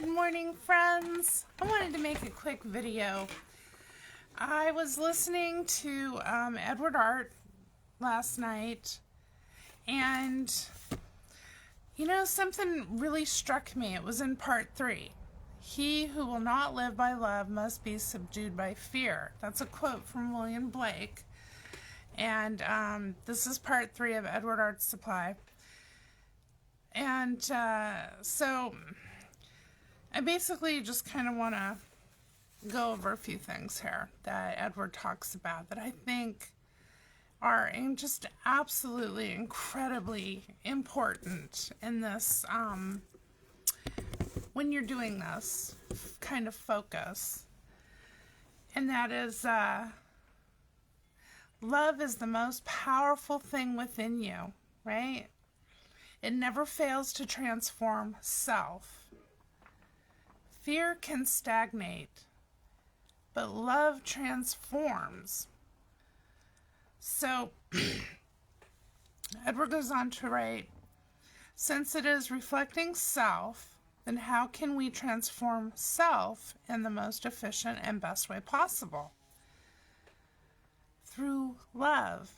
Good morning, friends. I wanted to make a quick video. I was listening to Edward Art last night, and something really struck me. It was in part 3. He who will not live by love must be subdued by fear. That's a quote from William Blake. And this is part 3 of Edward Art's Supply. And so I basically just kind of want to go over a few things here that Edward talks about that I think are just absolutely incredibly important in this, when you're doing this kind of focus. And that is, love is the most powerful thing within you, right? It never fails to transform self. Fear can stagnate, but love transforms. So, Edward goes on to write, since it is reflecting self, then how can we transform self in the most efficient and best way possible? Through love.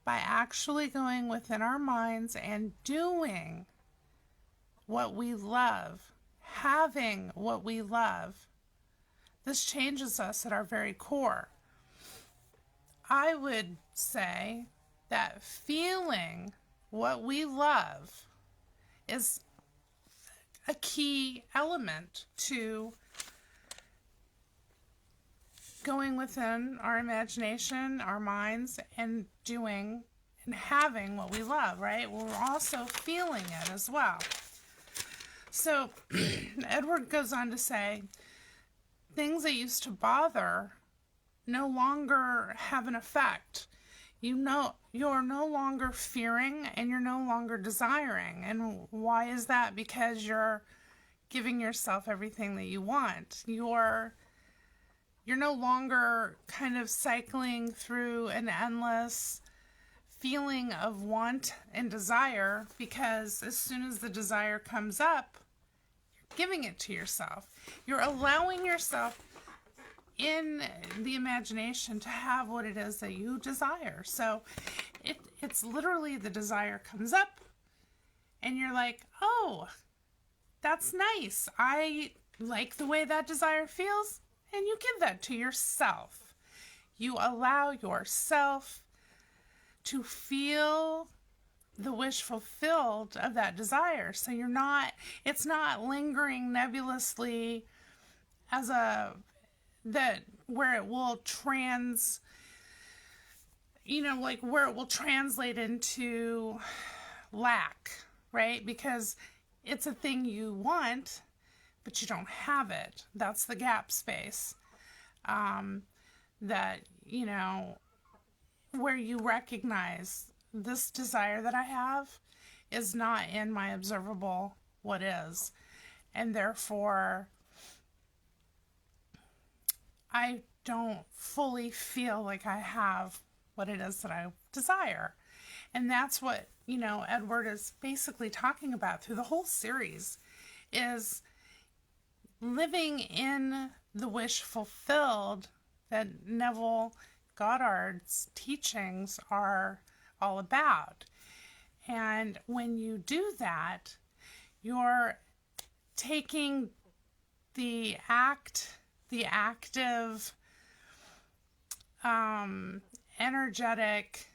By actually going within our minds and doing what we love, having what we love. This changes us at our very core. I would say that feeling what we love is a key element to going within our imagination, our minds, and doing and having what we love, right? We're also feeling it as well. So Edward goes on to say, things that used to bother no longer have an effect. You're no longer fearing and you're no longer desiring. And why is that? Because you're giving yourself everything that you want. You're no longer kind of cycling through an endless feeling of want and desire, because as soon as the desire comes up, you're giving it to yourself. You're allowing yourself in the imagination to have what it is that you desire. So it's literally the desire comes up and you're like, oh, that's nice. I like the way that desire feels. And you give that to yourself. You allow yourself to feel the wish fulfilled of that desire. So it's not lingering nebulously as where it will translate into lack, right? Because it's a thing you want, but you don't have it. That's the gap space. Where you recognize this desire that I have is not in my observable what is. And therefore, I don't fully feel like I have what it is that I desire. And that's what, Edward is basically talking about through the whole series, is living in the wish fulfilled that Neville Goddard's teachings are all about. And when you do that, you're taking the active, energetic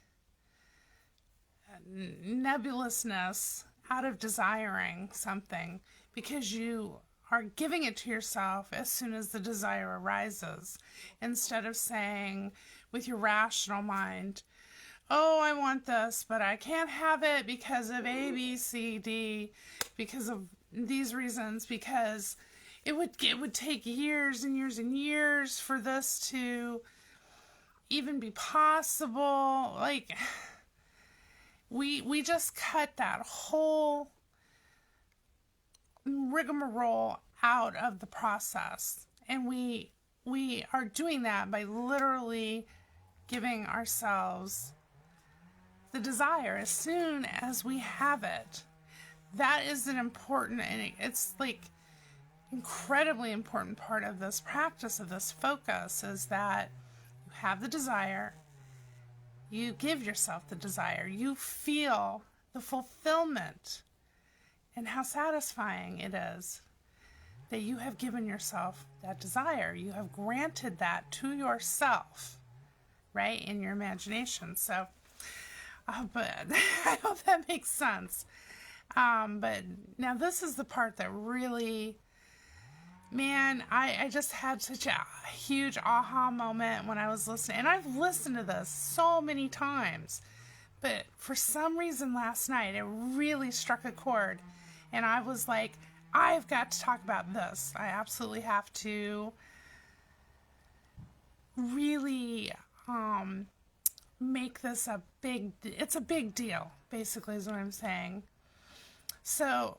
nebulousness out of desiring something, because you are giving it to yourself as soon as the desire arises, instead of saying with your rational mind, oh, I want this, but I can't have it because of A, B, C, D, because of these reasons, because it would take years and years and years for this to even be possible. Like, we just cut that whole rigmarole out of the process, and we are doing that by literally giving ourselves the desire. As soon as we have it, that is an important, and it's like incredibly important part of this practice, of this focus, is that you have the desire, you give yourself the desire, you feel the fulfillment and how satisfying it is that you have given yourself that desire. You have granted that to yourself, right, in your imagination. So, but I hope that makes sense. But now this is the part that really, man, I just had such a huge aha moment when I was listening. And I've listened to this so many times, but for some reason last night, it really struck a chord. And I was like, I've got to talk about this. I absolutely have to really make this it's a big deal, basically is what I'm saying. So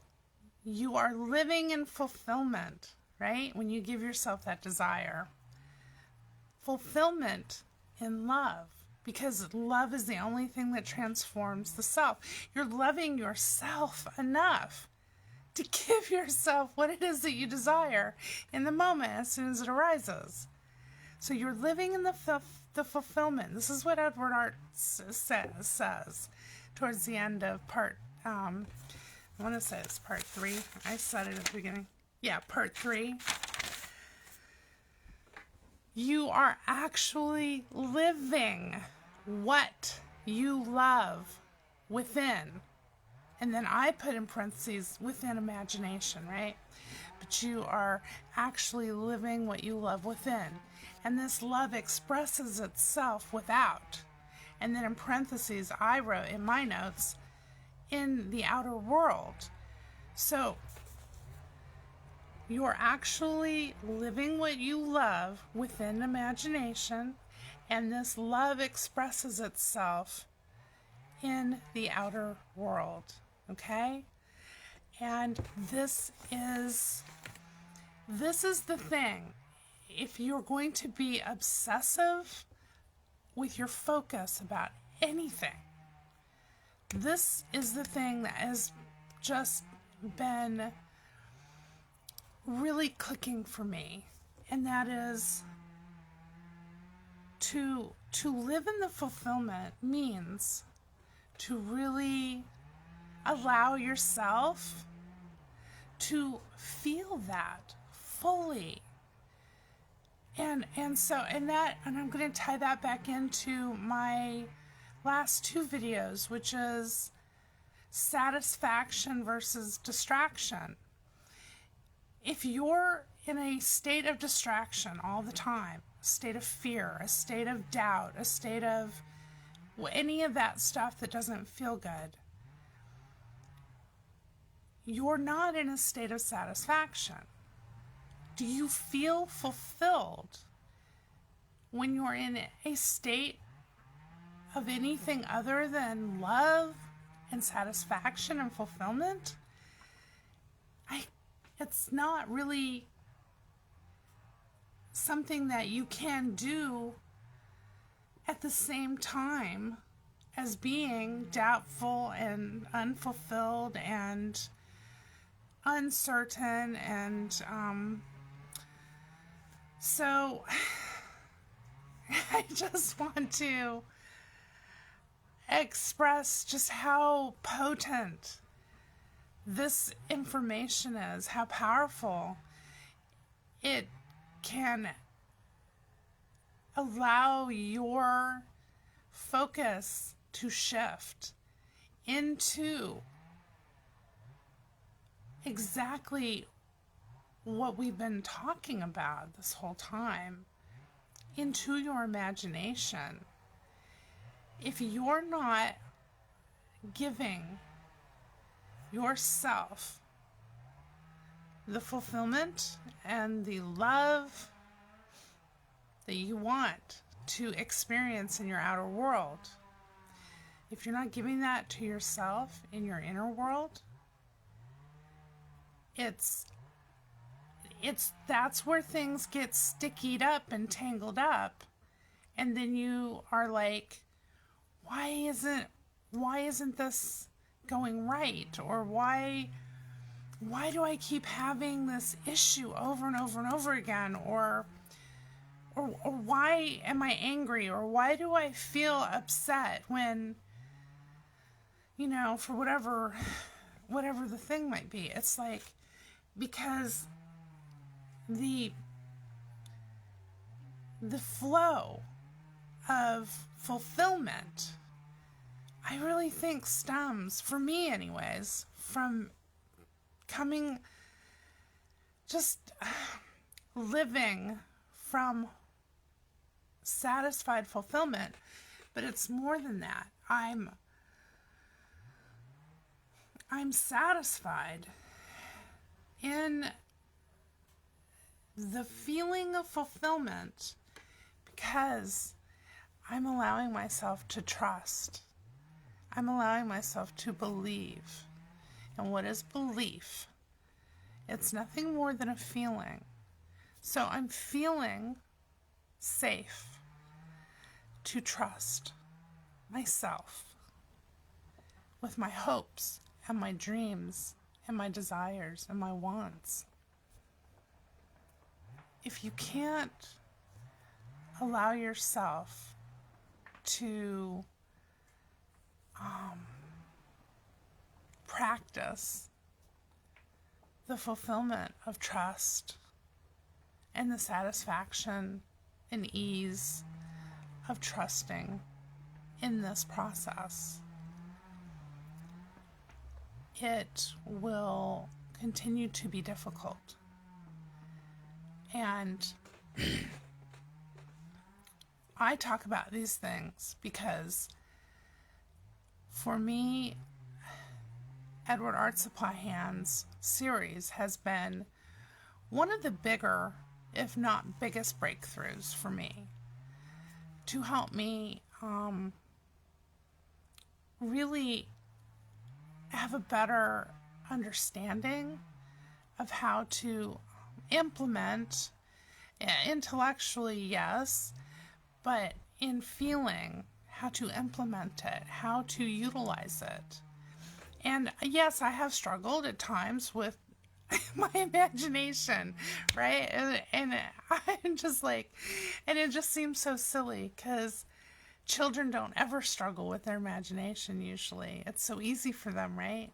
you are living in fulfillment, right? When you give yourself that desire. Fulfillment in love, because love is the only thing that transforms the self. You're loving yourself enough to give yourself what it is that you desire in the moment as soon as it arises. So you're living in the fulfillment. This is what Edward Hart says towards the end of part, I want to say it's part 3. I said it at the beginning. Yeah, part 3. You are actually living what you love within. And then I put in parentheses, within imagination, right? But you are actually living what you love within. And this love expresses itself without. And then in parentheses, I wrote in my notes, in the outer world. So you're actually living what you love within imagination. And this love expresses itself in the outer world. Okay? And this is the thing. If you're going to be obsessive with your focus about anything, this is the thing that has just been really clicking for me. And that is to live in the fulfillment means to really allow yourself to feel that fully. And I'm going to tie that back into my last 2 videos, which is satisfaction versus distraction. If you're in a state of distraction all the time, a state of fear, a state of doubt, a state of any of that stuff that doesn't feel good, you're not in a state of satisfaction. Do you feel fulfilled when you're in a state of anything other than love and satisfaction and fulfillment? It's not really something that you can do at the same time as being doubtful and unfulfilled and uncertain. And so I just want to express just how potent this information is, how powerful it can allow your focus to shift into exactly what we've been talking about this whole time, into your imagination. If you're not giving yourself the fulfillment and the love that you want to experience in your outer world, if you're not giving that to yourself in your inner world, that's where things get stickied up and tangled up. And then you are like, why isn't this going right, or why do I keep having this issue over and over and over again, or why am I angry, or why do I feel upset when, for whatever the thing might be. It's like, because the flow of fulfillment, I really think, stems, for me anyways, from just living from satisfied fulfillment. But it's more than that. I'm satisfied in the feeling of fulfillment because I'm allowing myself to trust. I'm allowing myself to believe. And what is belief? It's nothing more than a feeling. So I'm feeling safe to trust myself with my hopes and my dreams and my desires and my wants. If you can't allow yourself to practice the fulfillment of trust and the satisfaction and ease of trusting in this process, it will continue to be difficult. And I talk about these things because for me, Edward Art Supply Hands series has been one of the bigger, if not biggest, breakthroughs for me to help me really have a better understanding of how to implement intellectually, yes, but in feeling, how to implement it, how to utilize it. And yes, I have struggled at times with my imagination, right? And I'm just like, and it just seems so silly because children don't ever struggle with their imagination usually. It's so easy for them, right?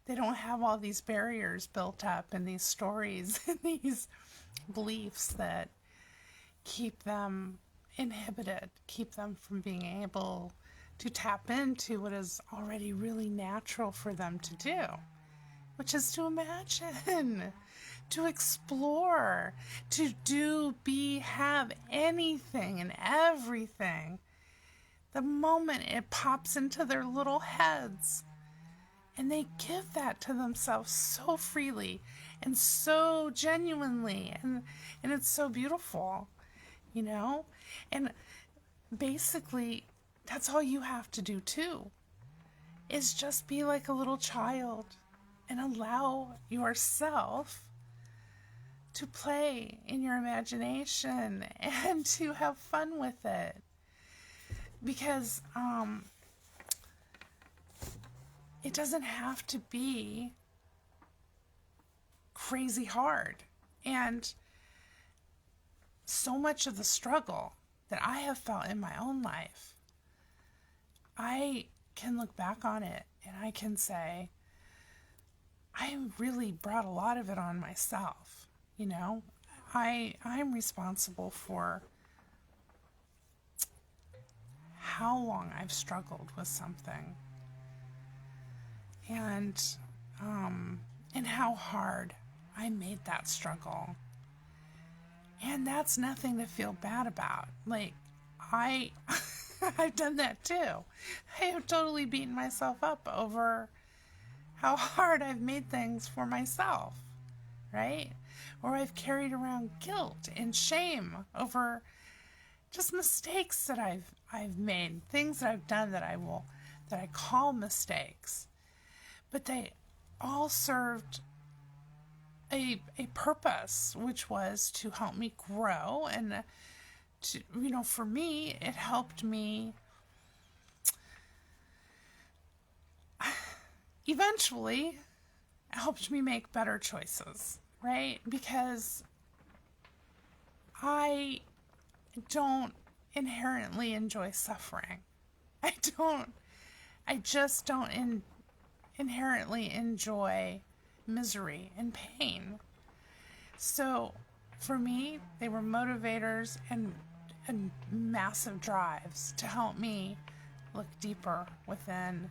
They don't have all these barriers built up and these stories and these beliefs that keep them inhibited, keep them from being able to tap into what is already really natural for them to do, which is to imagine, to explore, to do, be, have anything and everything. The moment it pops into their little heads, and they give that to themselves so freely and so genuinely, and it's so beautiful, And basically, that's all you have to do too, is just be like a little child and allow yourself to play in your imagination and to have fun with it. Because it doesn't have to be crazy hard. And so much of the struggle that I have felt in my own life, I can look back on it and I can say, I really brought a lot of it on myself. I'm responsible for how long I've struggled with something, and how hard I made that struggle. And that's nothing to feel bad about. Like, I've done that too. I have totally beaten myself up over how hard I've made things for myself, right? Or I've carried around guilt and shame over just mistakes that I've made, things that I've done that I call mistakes. But they all served a purpose, which was to help me grow, and to, for me, it helped me eventually helped me make better choices, right? Because I don't inherently enjoy suffering. I don't, I just don't inherently enjoy misery and pain. So for me, they were motivators and massive drives to help me look deeper within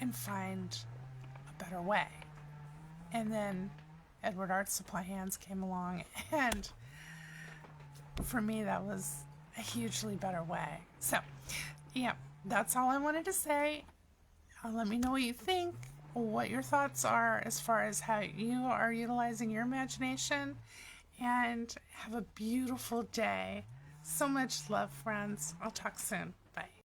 and find a better way. And then Edward Arts Supply Hands came along, and for me, that was a hugely better way. So, yeah, that's all I wanted to say. Let me know what you think, what your thoughts are as far as how you are utilizing your imagination, and have a beautiful day. So much love, friends. I'll talk soon.